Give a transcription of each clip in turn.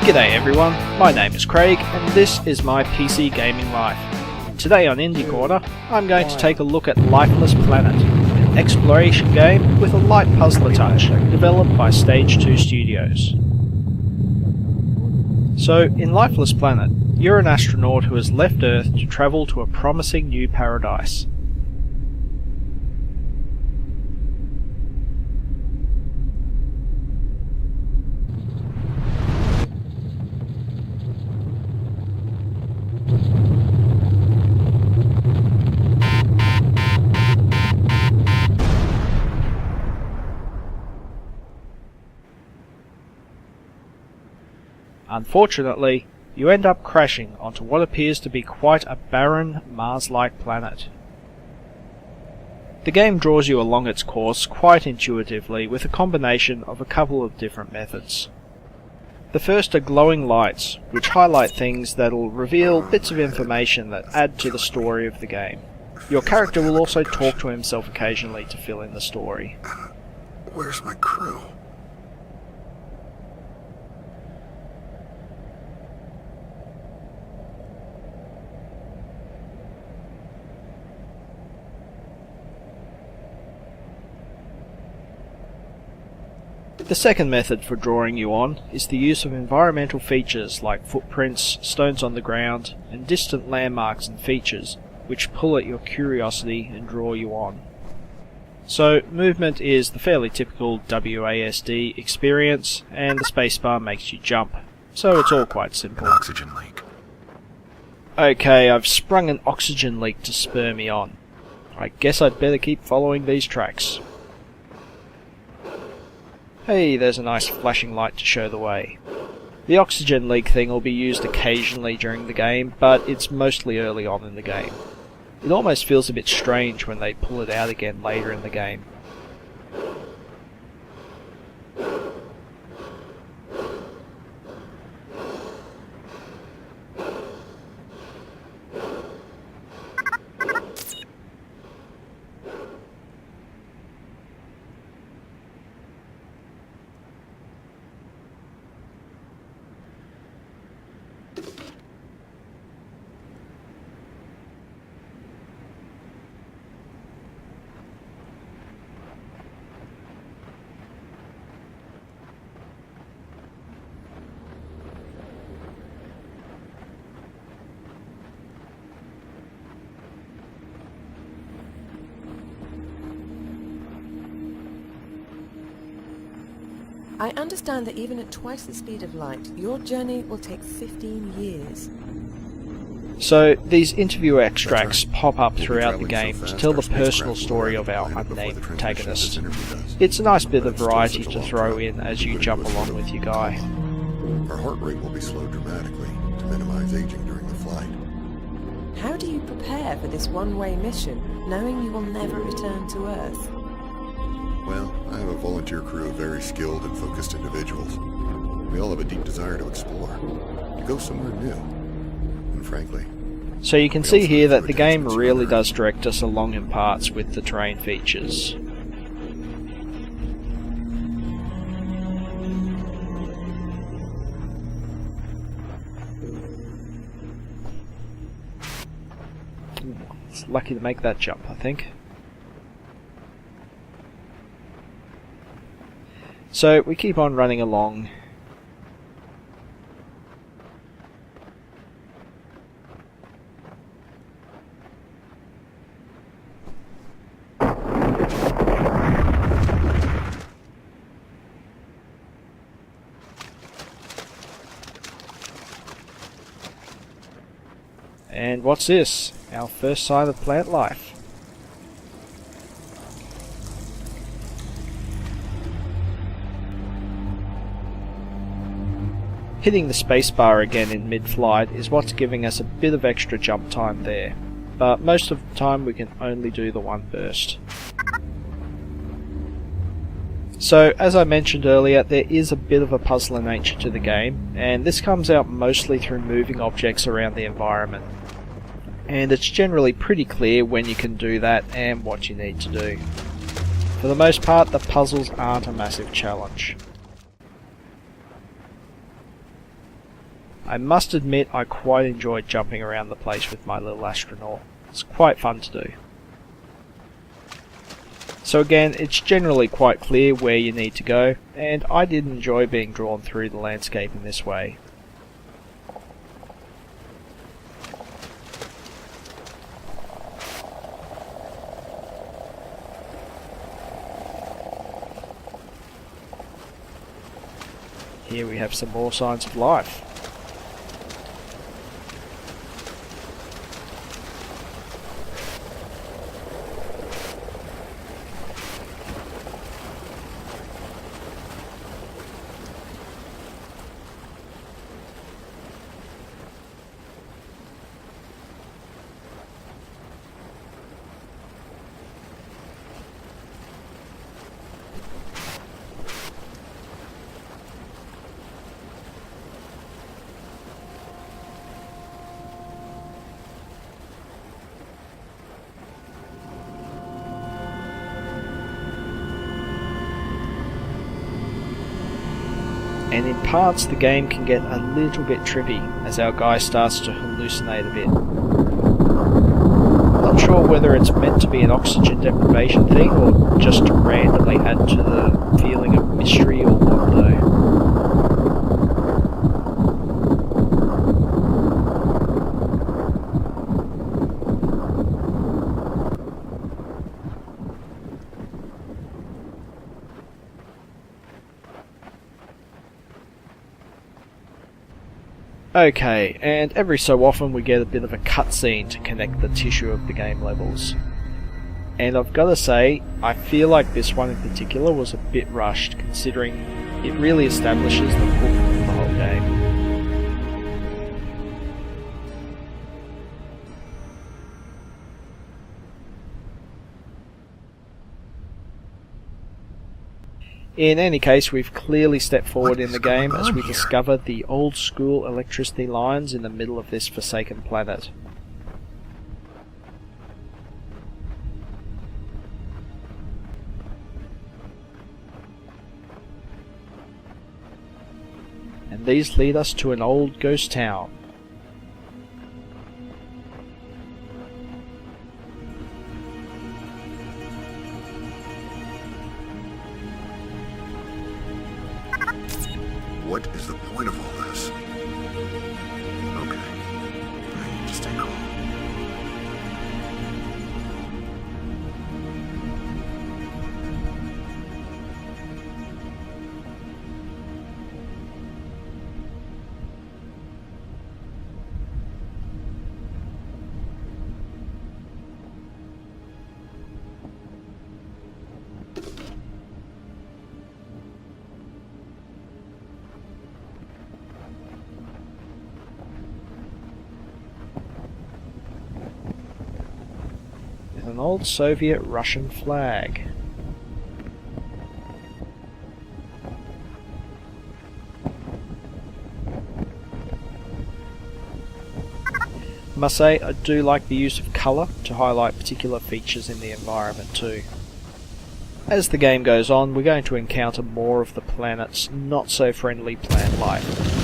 G'day everyone, my name is Craig and this is my PC gaming life. Today on Indie Corner, I'm going to take a look at Lifeless Planet, an exploration game with a light puzzler touch, developed by Stage 2 Studios. So, in Lifeless Planet, you're an astronaut who has left Earth to travel to a promising new paradise. Unfortunately, you end up crashing onto what appears to be quite a barren, Mars-like planet. The game draws you along its course quite intuitively with a combination of a couple of different methods. The first are glowing lights, which highlight things that'll reveal bits of information that add to the story of the game. Your character will also talk to himself occasionally to fill in the story. Where's my crew? The second method for drawing you on is the use of environmental features like footprints, stones on the ground, and distant landmarks and features, which pull at your curiosity and draw you on. So, movement is the fairly typical WASD experience, and the spacebar makes you jump, so it's all quite simple. An oxygen leak. Okay, I've sprung an oxygen leak to spur me on. I guess I'd better keep following these tracks. Hey, there's a nice flashing light to show the way. The oxygen leak thing will be used occasionally during the game, but it's mostly early on in the game. It almost feels a bit strange when they pull it out again later in the game. I understand that even at twice the speed of light, your journey will take 15 years. So, these interview extracts pop up throughout the game to tell the personal story of our unnamed protagonist. It's a nice bit of variety to throw in as you jump along with your guy. Our heart rate will be slowed dramatically to minimize aging during the flight. How do you prepare for this one-way mission, knowing you will never return to Earth? Well, I have a volunteer crew of very skilled and focused individuals. We all have a deep desire to explore, to go somewhere new. And frankly... So you can see here that the game really does direct us along in parts with the terrain features. It's lucky to make that jump, I think. So we keep on running along. And what's this? Our first sign of plant life. Hitting the spacebar again in mid-flight is what's giving us a bit of extra jump time there, but most of the time we can only do the one burst. So, as I mentioned earlier, there is a bit of a puzzler nature to the game, and this comes out mostly through moving objects around the environment. And it's generally pretty clear when you can do that and what you need to do. For the most part, the puzzles aren't a massive challenge. I must admit I quite enjoyed jumping around the place with my little astronaut. It's quite fun to do. So again, it's generally quite clear where you need to go, and I did enjoy being drawn through the landscape in this way. Here we have some more signs of life. And in parts the game can get a little bit trippy as our guy starts to hallucinate a bit. Not sure whether it's meant to be an oxygen deprivation thing or just to randomly add to the feeling of mystery or what though. Okay, and every so often we get a bit of a cutscene to connect the tissue of the game levels. And I've got to say, I feel like this one in particular was a bit rushed, considering it really establishes the hook of the whole game. In any case, we've clearly stepped forward in the game as we discover the old school electricity lines in the middle of this forsaken planet. And these lead us to an old ghost town. What is the point of all this? Okay, I need to stay calm. An old Soviet-Russian flag. I must say, I do like the use of colour to highlight particular features in the environment too. As the game goes on, we're going to encounter more of the planet's not so friendly plant life.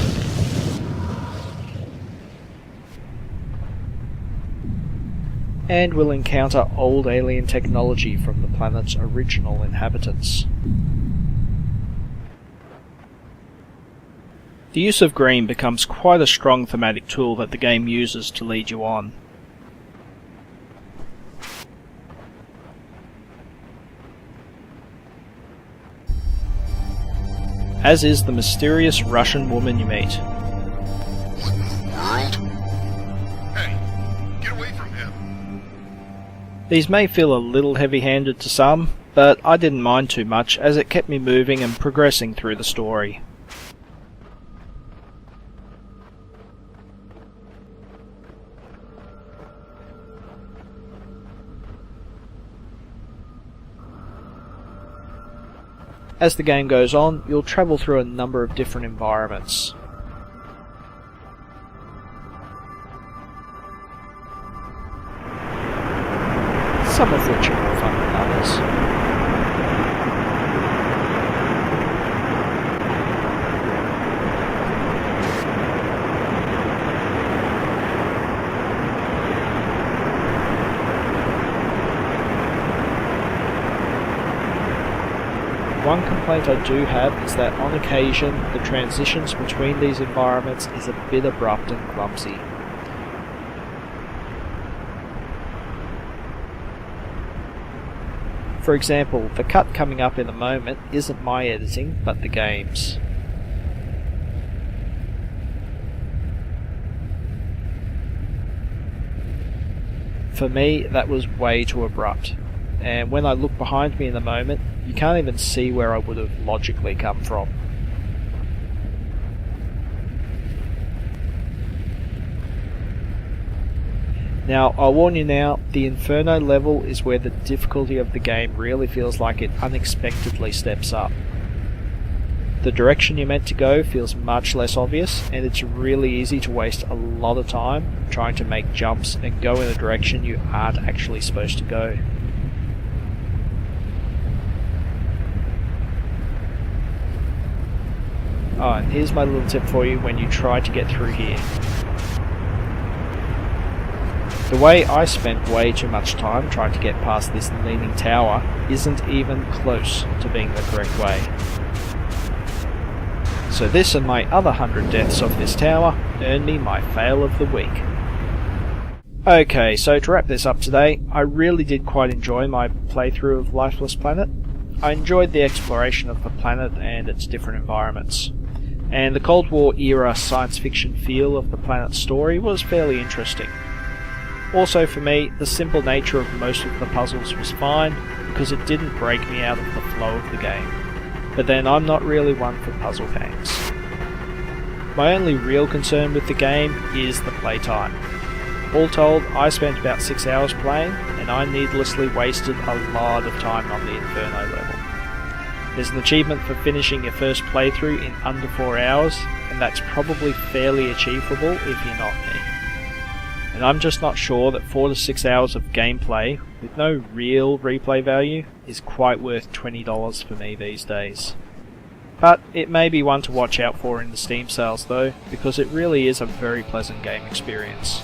And we'll encounter old alien technology from the planet's original inhabitants. The use of green becomes quite a strong thematic tool that the game uses to lead you on. As is the mysterious Russian woman you meet. What in the world? Hey, get away from him! These may feel a little heavy-handed to some, but I didn't mind too much as it kept me moving and progressing through the story. As the game goes on, you'll travel through a number of different environments. Some of which are more fun than others. One complaint I do have is that on occasion the transitions between these environments is a bit abrupt and clumsy. For example, the cut coming up in a moment isn't my editing, but the game's. For me, that was way too abrupt, and when I look behind me in a moment, you can't even see where I would have logically come from. Now, I'll warn you now, the Inferno level is where the difficulty of the game really feels like it unexpectedly steps up. The direction you're meant to go feels much less obvious, and it's really easy to waste a lot of time trying to make jumps and go in a direction you aren't actually supposed to go. Oh, and here's my little tip for you when you try to get through here. The way I spent way too much time trying to get past this leaning tower isn't even close to being the correct way. So this and my other 100 deaths of this tower earned me my fail of the week. Okay, so to wrap this up today, I really did quite enjoy my playthrough of Lifeless Planet. I enjoyed the exploration of the planet and its different environments. And the Cold War era science fiction feel of the planet's story was fairly interesting. Also for me, the simple nature of most of the puzzles was fine, because it didn't break me out of the flow of the game. But then I'm not really one for puzzle games. My only real concern with the game is the playtime. All told, I spent about 6 hours playing, and I needlessly wasted a lot of time on the Inferno level. There's an achievement for finishing your first playthrough in under 4 hours, and that's probably fairly achievable if you're not me. And I'm just not sure that 4 to 6 hours of gameplay, with no real replay value, is quite worth $20 for me these days. But it may be one to watch out for in the Steam sales though, because it really is a very pleasant game experience.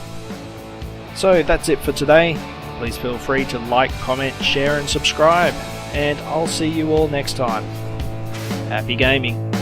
So that's it for today. Please feel free to like, comment, share and subscribe, and I'll see you all next time. Happy gaming!